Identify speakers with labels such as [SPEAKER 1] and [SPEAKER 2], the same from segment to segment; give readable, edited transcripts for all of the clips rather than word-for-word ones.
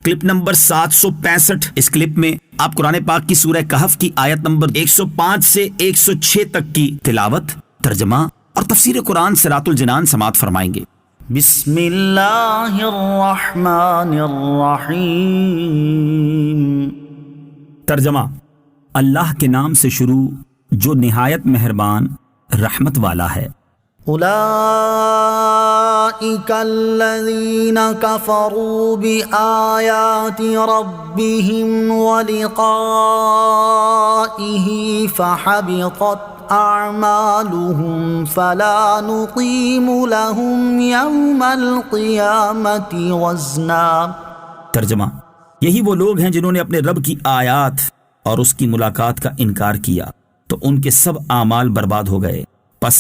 [SPEAKER 1] Clip number 765۔ اس clip میں آپ قرآن پاک کی سورہ کہف کی آیت نمبر 105 سے 106 تک کی تلاوت، ترجمہ اور تفسیر قرآن صراط الجنان سماعت فرمائیں گے۔
[SPEAKER 2] بسم اللہ الرحمن الرحیم۔
[SPEAKER 1] ترجمہ: اللہ کے نام سے شروع جو نہایت مہربان رحمت والا ہے۔
[SPEAKER 2] اولئک الذین کفروا بآیات ربهم ولقائه فحبطت اعمالهم فلا نقیم لهم یوم القیامة وزنا۔
[SPEAKER 1] ترجمہ: یہی وہ لوگ ہیں جنہوں نے اپنے رب کی آیات اور اس کی ملاقات کا انکار کیا تو ان کے سب اعمال برباد ہو گئے، پس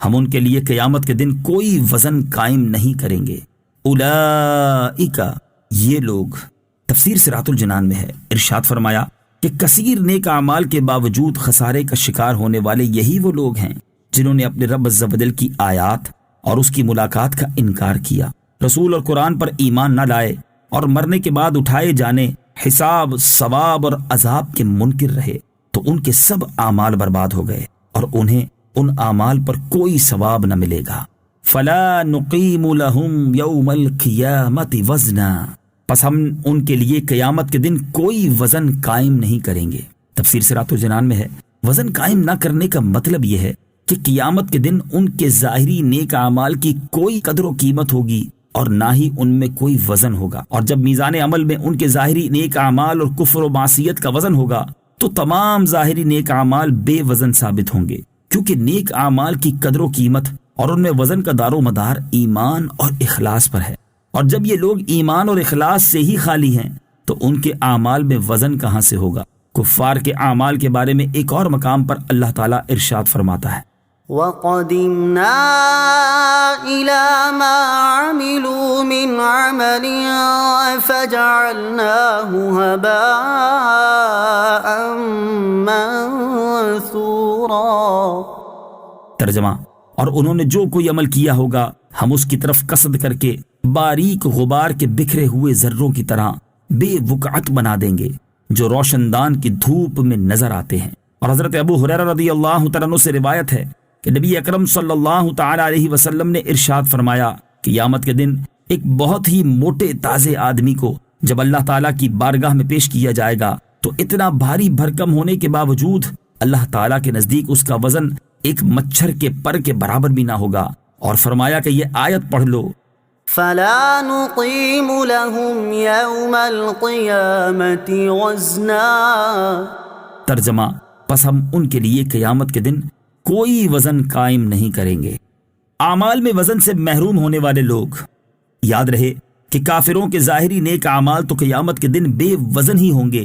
[SPEAKER 1] ہم ان کے لیے قیامت کے دن کوئی وزن قائم نہیں کریں گے۔ اولئک، یہ لوگ، تفسیر صراط الجنان میں ہے۔ ارشاد فرمایا کہ کثیر نیک اعمال کے باوجود خسارے کا شکار ہونے والے یہی وہ لوگ ہیں جنہوں نے اپنے رب عز و جل کی آیات اور اس کی ملاقات کا انکار کیا، رسول اور قرآن پر ایمان نہ لائے اور مرنے کے بعد اٹھائے جانے، حساب، ثواب اور عذاب کے منکر رہے تو ان کے سب اعمال برباد ہو گئے اور انہیں ان اعمال پر کوئی ثواب نہ ملے گا۔ فلا نقیم لہم یوم القیامت وزنا، پس ہم ان کے لیے قیامت کے دن کوئی وزن قائم نہیں کریں گے۔ تفسیر صراط الجنان میں ہے، وزن قائم نہ کرنے کا مطلب یہ ہے کہ قیامت کے دن ان کے ظاہری نیک اعمال کی کوئی قدر و قیمت ہوگی اور نہ ہی ان میں کوئی وزن ہوگا، اور جب میزان عمل میں ان کے ظاہری نیک اعمال اور کفر و معصیت کا وزن ہوگا تو تمام ظاہری نیک اعمال بے وزن ثابت ہوں گے، کیونکہ نیک اعمال کی قدر و قیمت اور ان میں وزن کا دار و مدار ایمان اور اخلاص پر ہے، اور جب یہ لوگ ایمان اور اخلاص سے ہی خالی ہیں تو ان کے اعمال میں وزن کہاں سے ہوگا۔ کفار کے اعمال کے بارے میں ایک اور مقام پر اللہ تعالیٰ ارشاد فرماتا ہے،
[SPEAKER 2] وَقَدِمْنَا إِلَى مَا عَمِلُوا مِنْ عَمَلٍ فَجَعَلْنَاهُ هَبَاءً مَنثُورًا۔
[SPEAKER 1] ترجمہ: اور انہوں نے جو کوئی عمل کیا ہوگا ہم اس کی طرف قصد کر کے باریک غبار کے بکھرے ہوئے ذروں کی طرح بے وقعت بنا دیں گے جو روشن دان کی دھوپ میں نظر آتے ہیں۔ اور حضرت ابو ہریرہ رضی اللہ تعالیٰ عنہ سے روایت ہے کہ نبی اکرم صلی اللہ تعالی علیہ وسلم نے ارشاد فرمایا، قیامت کے دن ایک بہت ہی موٹے تازے آدمی کو جب اللہ تعالیٰ کی بارگاہ میں پیش کیا جائے گا تو اتنا بھاری بھرکم ہونے کے باوجود اللہ تعالیٰ کے نزدیک اس کا وزن ایک مچھر کے پر کے برابر بھی نہ ہوگا، اور فرمایا کہ یہ آیت پڑھ لو،
[SPEAKER 2] فَلَا نُقِيمُ لَهُمْ يَوْمَ الْقِيَامَةِ وَزْنًا۔
[SPEAKER 1] ترجمہ: پس ہم ان کے لیے قیامت کے دن کوئی وزن قائم نہیں کریں گے۔ اعمال میں وزن سے محروم ہونے والے لوگ، یاد رہے کہ کافروں کے ظاہری نیک اعمال تو قیامت کے دن بے وزن ہی ہوں گے،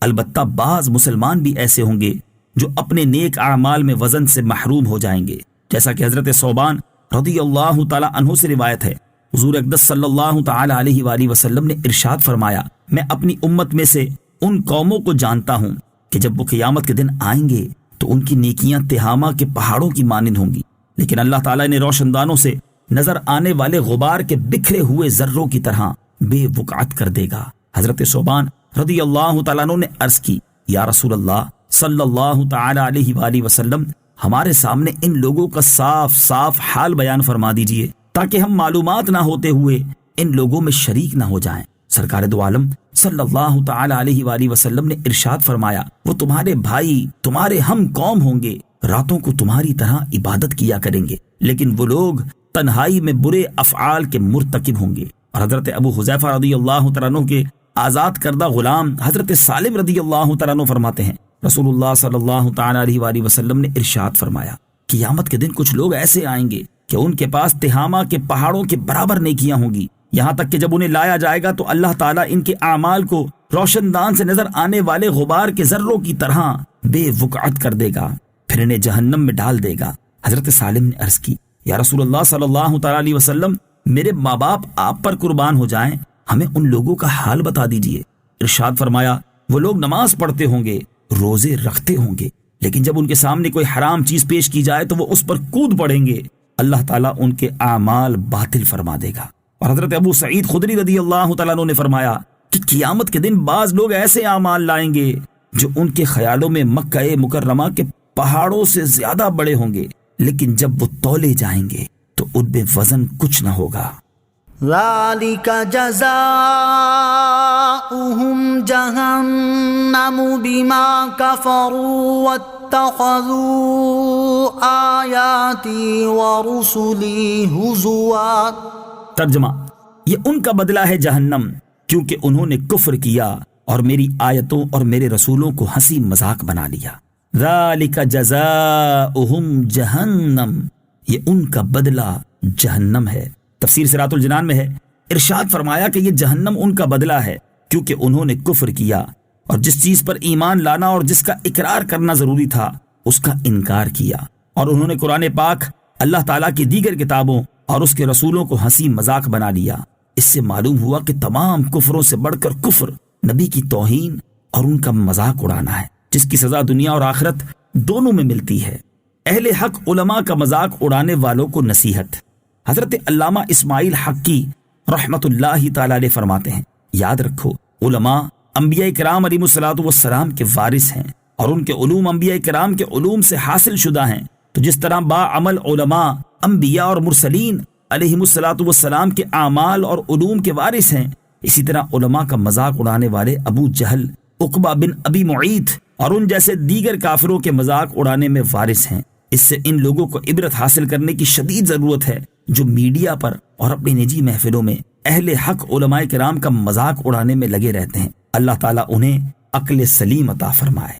[SPEAKER 1] البتہ بعض مسلمان بھی ایسے ہوں گے جو اپنے نیک اعمال میں وزن سے محروم ہو جائیں گے، جیسا کہ حضرت ثوبان رضی اللہ تعالی عنہ سے روایت ہے، حضور اقدس صلی اللہ تعالی علیہ وآلہ وسلم نے ارشاد فرمایا، میں اپنی امت میں سے ان قوموں کو جانتا ہوں کہ جب وہ قیامت کے دن آئیں گے تو ان کی نیکیاں تہامہ کے پہاڑوں کی مانند ہوں گی، لیکن اللہ تعالیٰ نے روشن دانوں سے نظر آنے والے غبار کے بکھرے ہوئے ذروں کی طرح بے وقعت کر دے گا۔ حضرت ثوبان رضی اللہ تعالیٰ عنہ نے عرض کی، یا رسول اللہ صلی اللہ تعالی علیہ وآلہ وسلم، ہمارے سامنے ان لوگوں کا صاف صاف حال بیان فرما دیجئے تاکہ ہم معلومات نہ ہوتے ہوئے ان لوگوں میں شریک نہ ہو جائیں۔ سرکار دو عالم صلی اللہ تعالی علیہ وآلہ وسلم نے ارشاد فرمایا، وہ تمہارے بھائی، تمہارے ہم قوم ہوں گے، راتوں کو تمہاری طرح عبادت کیا کریں گے، لیکن وہ لوگ تنہائی میں برے افعال کے مرتکب ہوں گے۔ اور حضرت ابو حذیفہ رضی اللہ تعالیٰ عنہ کے آزاد کردہ غلام حضرت سالم رضی اللہ تعالیٰ عنہ فرماتے ہیں، رسول اللہ صلی اللہ تعالی علیہ وآلہ وسلم نے ارشاد فرمایا، قیامت کے دن کچھ لوگ ایسے آئیں گے کہ ان کے پاس تہامہ کے پہاڑوں کے برابر نیکیاں ہوں گی، یہاں تک کہ جب انہیں لایا جائے گا تو اللہ تعالیٰ ان کے اعمال کو روشن دان سے نظر آنے والے غبار کے ذروں کی طرح بے وقعت کر دے گا، پھر انہیں جہنم میں ڈال دے گا۔ حضرت سالم نے عرض کی، یا رسول اللہ صلی اللہ تعالی علیہ وسلم، میرے ماں باپ آپ پر قربان ہو جائیں، ہمیں ان لوگوں کا حال بتا دیجئے۔ ارشاد فرمایا، وہ لوگ نماز پڑھتے ہوں گے، روزے رکھتے ہوں گے، لیکن جب ان کے سامنے کوئی حرام چیز پیش کی جائے تو وہ اس پر کود پڑیں گے، اللہ تعالیٰ ان کے اعمال باطل فرما دے گا۔ اور حضرت ابو سعید خدری رضی اللہ تعالیٰ عنہ نے فرمایا کہ قیامت کے دن بعض لوگ ایسے اعمال لائیں گے جو ان کے خیالوں میں مکہ مکرمہ کے پہاڑوں سے زیادہ بڑے ہوں گے، لیکن جب وہ تولے جائیں گے تو ان میں وزن کچھ نہ ہوگا۔
[SPEAKER 2] ذَلِكَ جَزَاؤُهُمْ جَهَنَّمُ بِمَا كَفَرُوا وَاتَّخَذُوا آيَاتِي وَرُسُلِي هُزُوًا۔
[SPEAKER 1] ترجمہ، یہ ان کا بدلہ ہے جہنم، کیونکہ انہوں نے کفر کیا اور میری آیتوں اور میرے رسولوں کو ہنسی مذاق بنا لیا۔ ذَلِكَ جَزَاؤُهُمْ جَهَنَّمْ، یہ ان کا بدلہ جہنم ہے۔ تفسیر صراط الجنان میں ہے، ارشاد فرمایا کہ یہ جہنم ان کا بدلہ ہے کیونکہ انہوں نے کفر کیا اور جس چیز پر ایمان لانا اور جس کا اقرار کرنا ضروری تھا اس کا انکار کیا، اور انہوں نے قرآن پاک، اللہ تعالیٰ کی دیگر کتابوں اور اس کے رسولوں کو ہنسی مذاق بنا لیا۔ اس سے معلوم ہوا کہ تمام کفروں سے بڑھ کر کفر نبی کی توہین اور ان کا مذاق اڑانا ہے، جس کی سزا دنیا اور آخرت دونوں میں ملتی ہے۔ اہل حق علماء کا مذاق اڑانے والوں کو نصیحت۔ حضرت علامہ اسماعیل حقی رحمت اللہ تعالی علیہ فرماتے ہیں، یاد رکھو علماء انبیاء کرام علیہ الصلوۃ والسلام کے وارث ہیں اور ان کے علوم انبیاء کرام کے علوم سے حاصل شدہ ہیں۔ تو جس طرح باعمل علماء انبیاء اور مرسلین علیہ الصلوۃ والسلام کے اعمال اور علوم کے وارث ہیں، اسی طرح علماء کا مذاق اڑانے والے ابو جہل، عقبہ بن ابی معیط اور ان جیسے دیگر کافروں کے مذاق اڑانے میں وارث ہیں۔ اس سے ان لوگوں کو عبرت حاصل کرنے کی شدید ضرورت ہے جو میڈیا پر اور اپنی نجی محفلوں میں اہل حق علماء کرام کا مذاق اڑانے میں لگے رہتے ہیں۔ اللہ تعالیٰ انہیں عقل سلیم عطا فرمائے۔